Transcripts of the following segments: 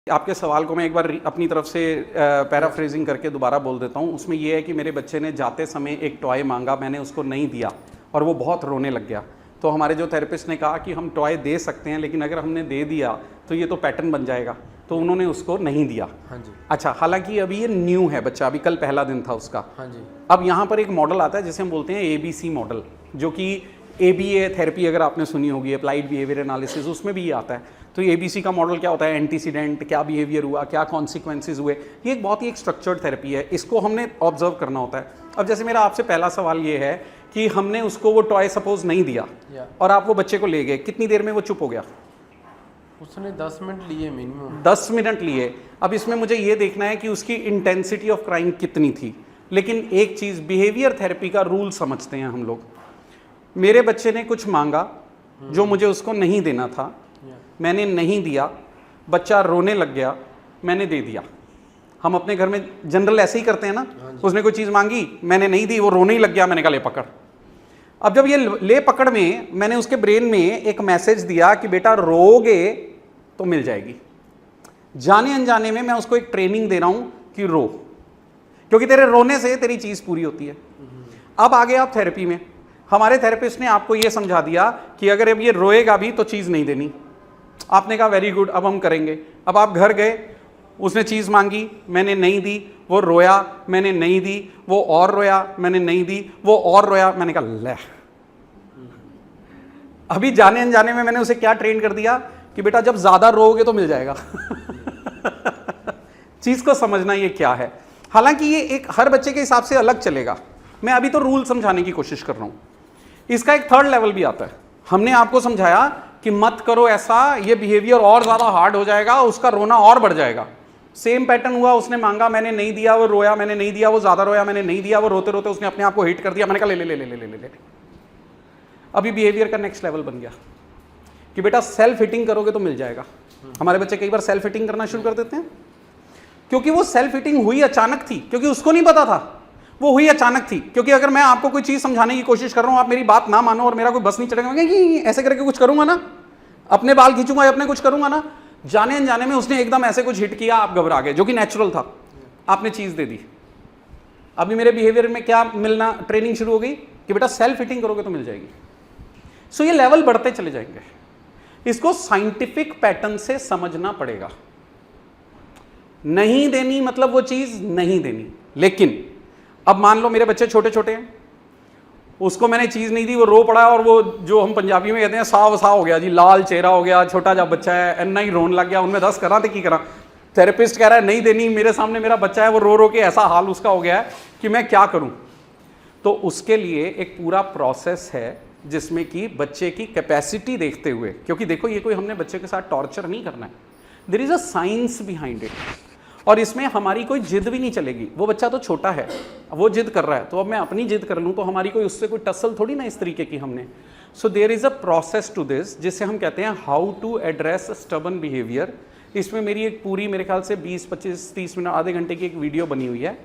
आपके सवाल को मैं एक बार अपनी तरफ से पैराफ्रेजिंग करके दोबारा बोल देता हूँ। उसमें यह है कि मेरे बच्चे ने जाते समय एक टॉय मांगा, मैंने उसको नहीं दिया और वो बहुत रोने लग गया। तो हमारे जो थेरेपिस्ट ने कहा कि हम टॉय दे सकते हैं, लेकिन अगर हमने दे दिया तो ये तो पैटर्न बन जाएगा, तो उन्होंने उसको नहीं दिया। हाँ जी। अच्छा, हालांकि अभी ये न्यू है बच्चा, अभी कल पहला दिन था उसका। हाँ जी। अब यहाँ पर एक मॉडल आता है जिसे हम बोलते हैं ABC मॉडल, जो कि ABA थेरेपी अगर आपने सुनी होगी, अप्लाइड बिहेवियर एनालिसिस, उसमें भी ये आता है। तो ABC का मॉडल क्या होता है, एंटीसीडेंट, क्या बिहेवियर हुआ, क्या कॉन्सिक्वेंसेज हुए, ये एक बहुत ही एक स्ट्रक्चर्ड थेरेपी है, इसको हमने ऑब्जर्व करना होता है। अब जैसे मेरा आपसे पहला सवाल ये है कि हमने उसको वो टॉय सपोज नहीं दिया और आप वो बच्चे को ले गए, कितनी देर में वो चुप हो गया? उसने 10 मिनट लिए मिनिमम। 10 मिनट लिए। अब इसमें मुझे ये देखना है कि उसकी इंटेंसिटी ऑफ क्राइम कितनी थी। लेकिन एक चीज़, बिहेवियर थेरेपी का रूल समझते हैं हम लोग। मेरे बच्चे ने कुछ मांगा जो मुझे उसको नहीं देना था, मैंने नहीं दिया, बच्चा रोने लग गया, मैंने दे दिया। हम अपने घर में जनरल ऐसे ही करते हैं ना, उसने कोई चीज़ मांगी, मैंने नहीं दी, वो रोने ही लग गया, मैंने कहा ले पकड़। अब जब ये ले पकड़ में मैंने उसके ब्रेन में एक मैसेज दिया कि बेटा रोगे तो मिल जाएगी, जाने अनजाने में मैं उसको एक ट्रेनिंग दे रहा हूं कि रो, क्योंकि तेरे रोने से तेरी चीज़ पूरी होती है। अब आगे आप थेरेपी में, हमारे थेरेपिस्ट ने आपको ये समझा दिया कि अगर अब ये रोएगा भी तो चीज़ नहीं देनी। आपने कहा वेरी गुड, अब हम करेंगे। अब आप घर गए, उसने चीज़ मांगी, मैंने नहीं दी, वो रोया, मैंने नहीं दी, वो और रोया, मैंने नहीं दी, वो और रोया, मैंने कहा ले। अभी जाने अनजाने में मैंने उसे क्या ट्रेन कर दिया कि बेटा जब ज़्यादा रोओगे तो मिल जाएगा। चीज़ को समझना ये क्या है। हालांकि ये एक हर बच्चे के हिसाब से अलग चलेगा, मैं अभी तो रूल समझाने की कोशिश कर रहा हूँ। इसका एक थर्ड लेवल भी आता है। हमने आपको समझाया कि मत करो ऐसा, ये बिहेवियर और ज़्यादा हार्ड हो जाएगा, उसका रोना और बढ़ जाएगा। सेम पैटर्न हुआ, उसने मांगा, मैंने नहीं दिया, वो रोया, मैंने नहीं दिया, वो ज़्यादा रोया, मैंने नहीं दिया, वो रोते रोते उसने अपने आप को हिट कर दिया, मैंने कहा ले ले ले ले ले ले ले। अभी बिहेवियर का नेक्स्ट लेवल बन गया कि बेटा सेल्फ हिटिंग करोगे तो मिल जाएगा। हमारे बच्चे कई बार सेल्फ हिटिंग करना शुरू कर देते हैं, क्योंकि वो सेल्फ हिटिंग हुई अचानक थी, क्योंकि उसको नहीं पता था, वो हुई अचानक थी। क्योंकि अगर मैं आपको कोई चीज़ समझाने की कोशिश कर रहा हूँ, आप मेरी बात ना मानो और मेरा कोई बस नहीं चढ़ेगा, मैं ऐसे करके कुछ करूंगा ना, अपने बाल खींचूंगा, अपने कुछ करूंगा ना, जाने अनजाने में उसने एकदम ऐसे कुछ हिट किया, आप घबरा गए, जो कि नेचुरल था, आपने चीज़ दे दी। अभी मेरे बिहेवियर में क्या मिलना, ट्रेनिंग शुरू हो गई कि बेटा सेल्फ हिटिंग करोगे तो मिल जाएगी। सो ये लेवल बढ़ते चले जाएंगे। इसको साइंटिफिक पैटर्न से समझना पड़ेगा। नहीं देनी मतलब वो चीज़ नहीं देनी। लेकिन अब मान लो मेरे बच्चे छोटे छोटे हैं, उसको मैंने चीज़ नहीं दी, वो रो पड़ा और वो जो हम पंजाबी में कहते हैं साव सा हो गया जी, लाल चेहरा हो गया, छोटा जा बच्चा है, अन्ना ही रोन लग गया, उनमें 10 करा तो की करा। थेरेपिस्ट कह रहा है नहीं देनी, मेरे सामने मेरा बच्चा है, वो रो रो के ऐसा हाल उसका हो गया है कि मैं क्या करूं। तो उसके लिए एक पूरा प्रोसेस है जिसमें कि बच्चे की कैपेसिटी देखते हुए, क्योंकि देखो ये कोई हमने बच्चे के साथ टॉर्चर नहीं करना है, there is a science behind it. और इसमें हमारी कोई जिद भी नहीं चलेगी। वो बच्चा तो छोटा है, वो जिद कर रहा है, तो अब मैं अपनी जिद कर लूँ तो हमारी कोई उससे कोई टसल थोड़ी ना इस तरीके की हमने। So there is a process to this, जिसे हम कहते हैं how to address stubborn behaviour. इसमें मेरी एक पूरी मेरे ख्याल से 20, 25, 30 मिनट, आधे घंटे की एक वीडियो बनी हुई है,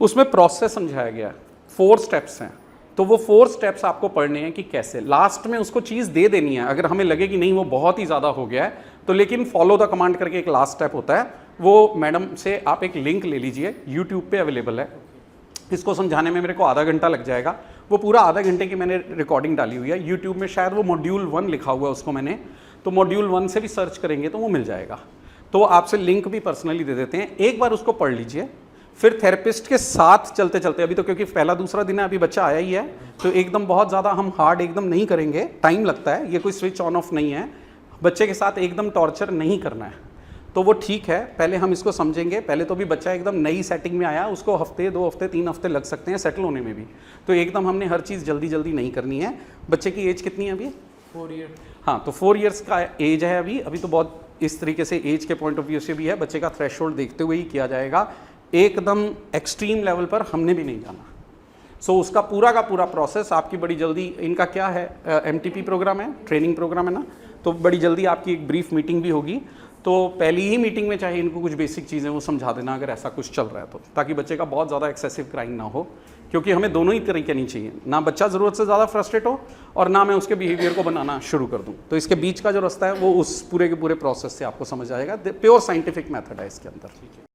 उसमें प्रोसेस समझाया गया है। 4 स्टेप्स हैं, तो वो 4 स्टेप्स आपको पढ़ने हैं कि कैसे लास्ट में उसको चीज़ दे देनी है। अगर हमें लगे कि नहीं वो बहुत ही ज़्यादा हो गया है तो, लेकिन फॉलो द कमांड करके एक लास्ट स्टेप होता है, वो मैडम से आप एक लिंक ले लीजिए, यूट्यूब पे अवेलेबल है। इसको समझाने में मेरे को आधा घंटा लग जाएगा, वो पूरा आधा घंटे की मैंने रिकॉर्डिंग डाली हुई है यूट्यूब में, शायद वो मॉड्यूल 1 लिखा हुआ है उसको मैंने, तो मॉड्यूल 1 से भी सर्च करेंगे तो वो मिल जाएगा। तो आपसे लिंक भी पर्सनली दे देते हैं, एक बार उसको पढ़ लीजिए, फिर थेरेपिस्ट के साथ चलते चलते, अभी तो क्योंकि पहला दूसरा दिन है, अभी बच्चा आया ही है, तो एकदम बहुत ज़्यादा हम हार्ड एकदम नहीं करेंगे, टाइम लगता है, ये कोई स्विच ऑन ऑफ नहीं है, बच्चे के साथ एकदम टॉर्चर नहीं करना है। तो वो ठीक है, पहले हम इसको समझेंगे। पहले तो भी बच्चा एकदम नई सेटिंग में आया, उसको हफ्ते, 2 हफ्ते, 3 हफ्ते लग सकते हैं सेटल होने में भी, तो एकदम हमने हर चीज़ जल्दी जल्दी नहीं करनी है। बच्चे की एज कितनी है अभी? 4 ईयर। हाँ, तो 4 ईयर्स का एज है अभी तो बहुत इस तरीके से एज के पॉइंट ऑफ व्यू से भी है, बच्चे का थ्रेशोल्ड देखते हुए ही किया जाएगा, एकदम एक्सट्रीम लेवल पर हमने भी नहीं जाना। सो उसका पूरा का पूरा प्रोसेस आपकी बड़ी जल्दी, इनका क्या है, MTP प्रोग्राम है, ट्रेनिंग प्रोग्राम है ना, तो बड़ी जल्दी आपकी एक ब्रीफ मीटिंग भी होगी। तो पहली ही मीटिंग में चाहे इनको कुछ बेसिक चीज़ें वो समझा देना अगर ऐसा कुछ चल रहा है तो, ताकि बच्चे का बहुत ज़्यादा एक्सेसिव क्राइंग ना हो, क्योंकि हमें दोनों ही तरीके नहीं चाहिए, ना बच्चा ज़रूरत से ज़्यादा फ्रस्ट्रेट हो और ना मैं उसके बिहेवियर को बनाना शुरू कर दूँ। तो इसके बीच का जो रास्ता है वो उस पूरे के पूरे प्रोसेस से आपको समझ आएगा। प्योर साइंटिफिक मेथड है इसके अंदर।